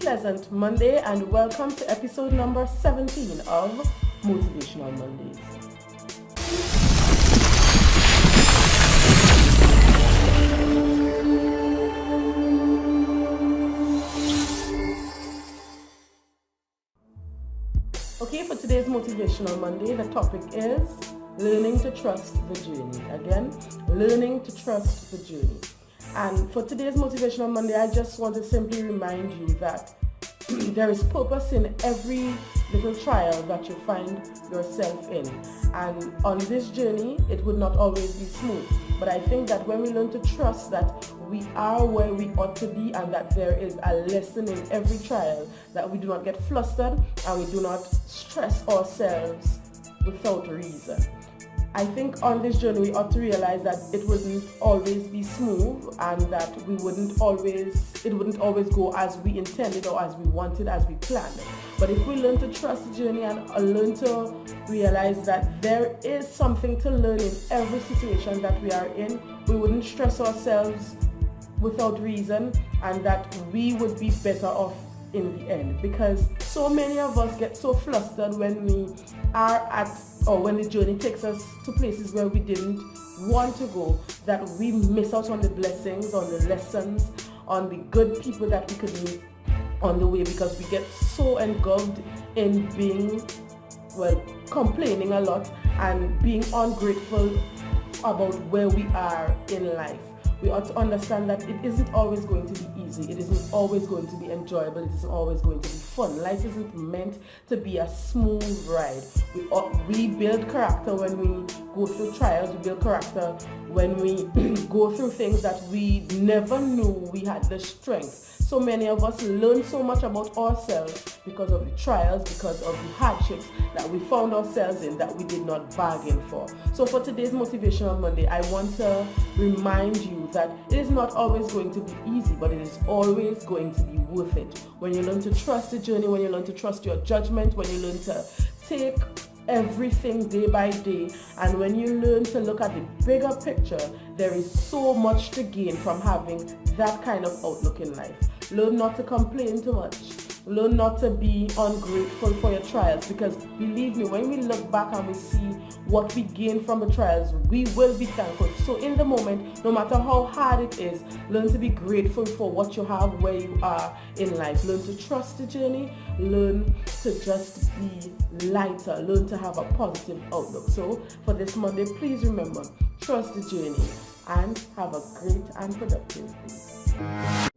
pleasant Monday and welcome to episode number 17 of Motivational Mondays. Okay, for today's Motivational Monday, the topic is learning to trust the journey. Again, learning to trust the journey. And for today's Motivational Monday, I just want to simply remind you that there is purpose in every little trial that you find yourself in. And on this journey, it would not always be smooth. But I think that when we learn to trust that we are where we ought to be and that there is a lesson in every trial, that we do not get flustered and we do not stress ourselves without reason. I think on this journey we ought to realize that it wouldn't always be smooth and that it wouldn't always go as we intended or as we wanted, as we planned. But if we learn to trust the journey and learn to realize that there is something to learn in every situation that we are in, we wouldn't stress ourselves without reason and that we would be better off in the end, because so many of us get so flustered when we are at, or when the journey takes us to places where we didn't want to go, that we miss out on the blessings, on the lessons, on the good people that we could meet on the way, because we get so engulfed in being, complaining a lot and being ungrateful about where we are in life. We ought to understand that it isn't always going to be easy. It isn't always going to be enjoyable. It isn't always going to be fun. Life isn't meant to be a smooth ride. We build character when we go through trials. We build character when we go through things that we never knew we had the strength. So many of us learn so much about ourselves because of the trials, because of the hardships that we found ourselves in that we did not bargain for. So for today's Motivational Monday, I want to remind you that it is not always going to be easy, but it is always going to be worth it. When you learn to trust the journey, when you learn to trust your judgment, when you learn to take everything day by day, and when you learn to look at the bigger picture, there is so much to gain from having that kind of outlook in life. Learn not to complain too much. Learn not to be ungrateful for your trials, because believe me, when we look back and we see what we gain from the trials, we will be thankful. So in the moment, no matter how hard it is, learn to be grateful for what you have, where you are in life. Learn to trust the journey. Learn to just be lighter. Learn to have a positive outlook. So for this Monday, please remember, trust the journey and have a great and productive day.